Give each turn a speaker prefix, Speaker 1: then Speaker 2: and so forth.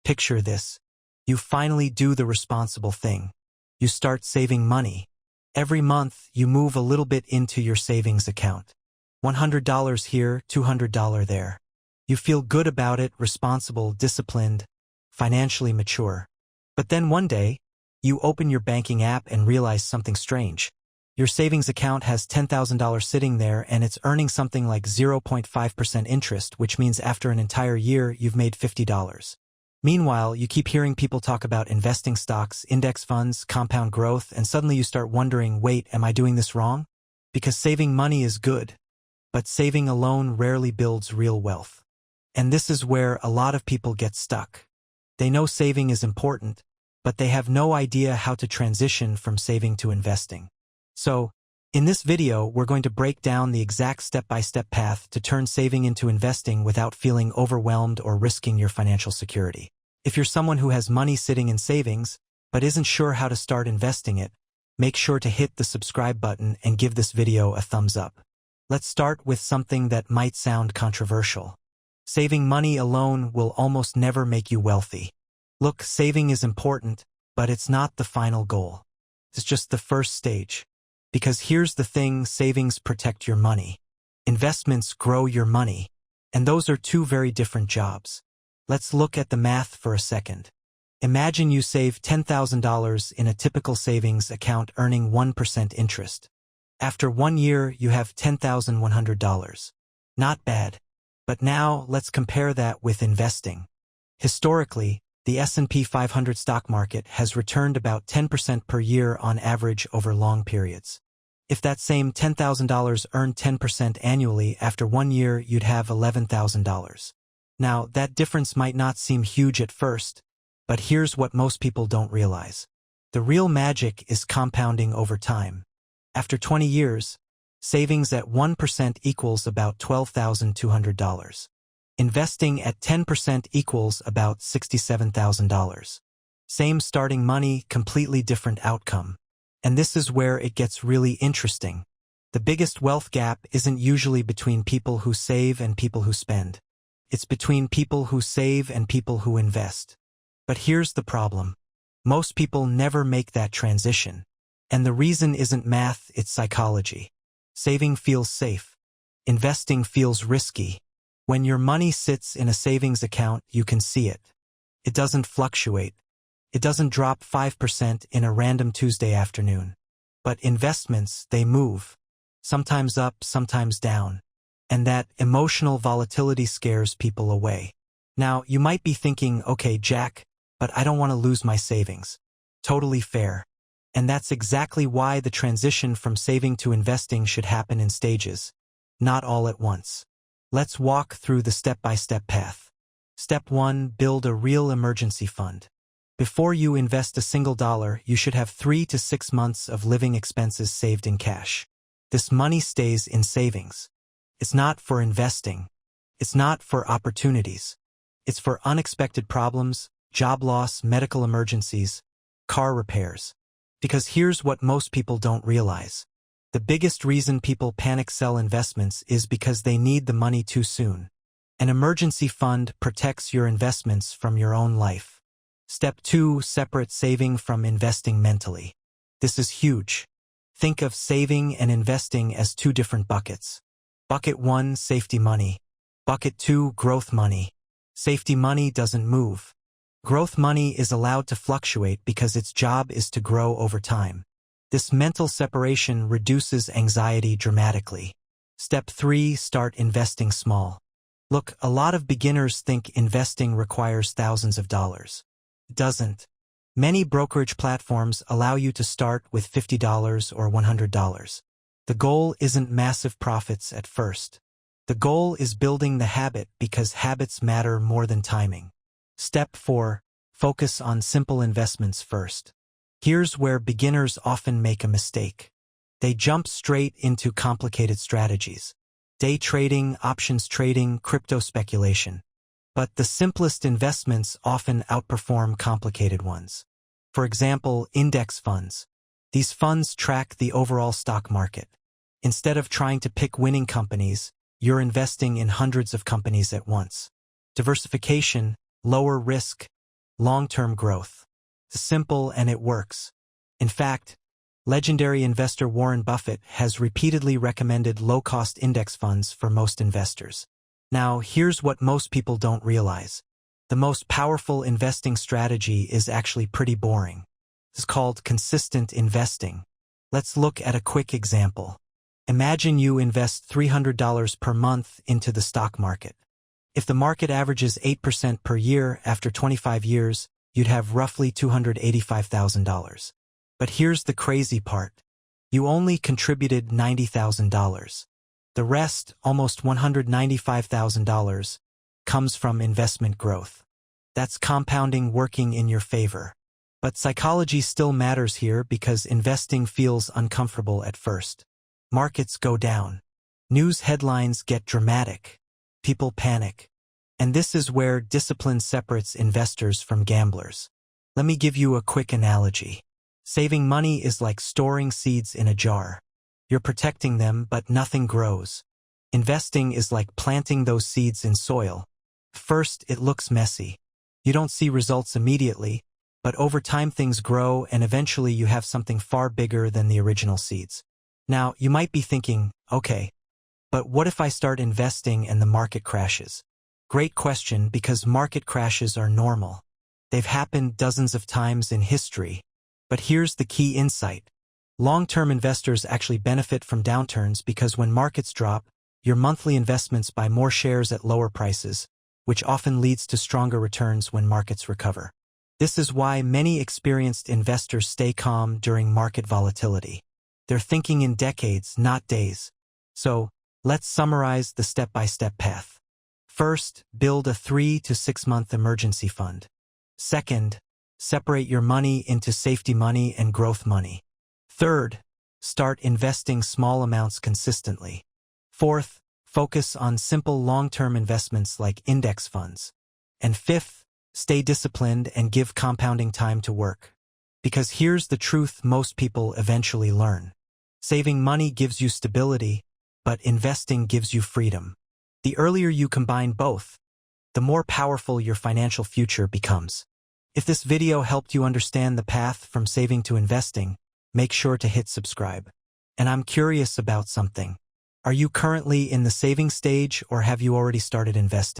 Speaker 1: Picture this. You finally do the responsible thing. You start saving money. Every month, you move a little bit into your savings account. $100 here, $200 there. You feel good about it, responsible, disciplined, financially mature. But then one day, you open your banking app and realize something strange. Your savings account has $10,000 sitting there and it's earning something like 0.5% interest, which means after an entire year, you've made $50. Meanwhile, you keep hearing people talk about investing stocks, index funds, compound growth, and suddenly you start wondering, wait, am I doing this wrong? Because saving money is good, but saving alone rarely builds real wealth. And this is where a lot of people get stuck. They know saving is important, but they have no idea how to transition from saving to investing. So, in this video, we're going to break down the exact step-by-step path to turn saving into investing without feeling overwhelmed or risking your financial security. If you're someone who has money sitting in savings, but isn't sure how to start investing it, make sure to hit the subscribe button and give this video a thumbs up. Let's start with something that might sound controversial. Saving money alone will almost never make you wealthy. Look, saving is important, but it's not the final goal. It's just the first stage. Because here's the thing, savings protect your money. Investments grow your money. And those are two very different jobs. Let's look at the math for a second. Imagine you save $10,000 in a typical savings account earning 1% interest. After 1 year, you have $10,100. Not bad. But now, let's compare that with investing. Historically, the S&P 500 stock market has returned about 10% per year on average over long periods. If that same $10,000 earned 10% annually, after 1 year you'd have $11,000. Now, that difference might not seem huge at first, but here's what most people don't realize. The real magic is compounding over time. After 20 years, savings at 1% equals about $12,200. Investing at 10% equals about $67,000. Same starting money, completely different outcome. And this is where it gets really interesting. The biggest wealth gap isn't usually between people who save and people who spend. It's between people who save and people who invest. But here's the problem. Most people never make that transition. And the reason isn't math, it's psychology. Saving feels safe. Investing feels risky. When your money sits in a savings account, you can see it. It doesn't fluctuate. It doesn't drop 5% in a random Tuesday afternoon. But investments, they move. Sometimes up, sometimes down. And that emotional volatility scares people away. Now, you might be thinking, okay, Jack, but I don't want to lose my savings. Totally fair. And that's exactly why the transition from saving to investing should happen in stages, not all at once. Let's walk through the step-by-step path. Step 1. Build a real emergency fund. Before you invest a single dollar, you should have 3 to 6 months of living expenses saved in cash. This money stays in savings. It's not for investing. It's not for opportunities. It's for unexpected problems, job loss, medical emergencies, car repairs. Because here's what most people don't realize. The biggest reason people panic sell investments is because they need the money too soon. An emergency fund protects your investments from your own life. Step 2. Separate saving from investing mentally. This is huge. Think of saving and investing as two different buckets. Bucket 1, safety money. Bucket 2, growth money. Safety money doesn't move. Growth money is allowed to fluctuate because its job is to grow over time. This mental separation reduces anxiety dramatically. Step 3. Start investing small. Look, a lot of beginners think investing requires thousands of dollars. It doesn't. Many brokerage platforms allow you to start with $50 or $100. The goal isn't massive profits at first. The goal is building the habit because habits matter more than timing. Step 4. Focus on simple investments first. Here's where beginners often make a mistake. They jump straight into complicated strategies. Day trading, options trading, crypto speculation. But the simplest investments often outperform complicated ones. For example, index funds. These funds track the overall stock market. Instead of trying to pick winning companies, you're investing in hundreds of companies at once. Diversification, lower risk, long-term growth. It's simple and it works. In fact, legendary investor Warren Buffett has repeatedly recommended low-cost index funds for most investors. Now, here's what most people don't realize. The most powerful investing strategy is actually pretty boring. It's called consistent investing. Let's look at a quick example. Imagine you invest $300 per month into the stock market. If the market averages 8% per year after 25 years, you'd have roughly $285,000. But here's the crazy part. You only contributed $90,000. The rest, almost $195,000, comes from investment growth. That's compounding working in your favor. But psychology still matters here because investing feels uncomfortable at first. Markets go down. News headlines get dramatic. People panic. And this is where discipline separates investors from gamblers. Let me give you a quick analogy. Saving money is like storing seeds in a jar. You're protecting them, but nothing grows. Investing is like planting those seeds in soil. First, it looks messy. You don't see results immediately, but over time things grow and eventually you have something far bigger than the original seeds. Now, you might be thinking, okay, but what if I start investing and the market crashes? Great question, because market crashes are normal. They've happened dozens of times in history. But here's the key insight. Long-term investors actually benefit from downturns because when markets drop, your monthly investments buy more shares at lower prices, which often leads to stronger returns when markets recover. This is why many experienced investors stay calm during market volatility. They're thinking in decades, not days. So, let's summarize the step-by-step path. First, build a 3 to 6 month emergency fund. Second, separate your money into safety money and growth money. Third, start investing small amounts consistently. Fourth, focus on simple long-term investments like index funds. And fifth, stay disciplined and give compounding time to work. Because here's the truth most people eventually learn. Saving money gives you stability, but investing gives you freedom. The earlier you combine both, the more powerful your financial future becomes. If this video helped you understand the path from saving to investing, make sure to hit subscribe. And I'm curious about something. Are you currently in the saving stage or have you already started investing?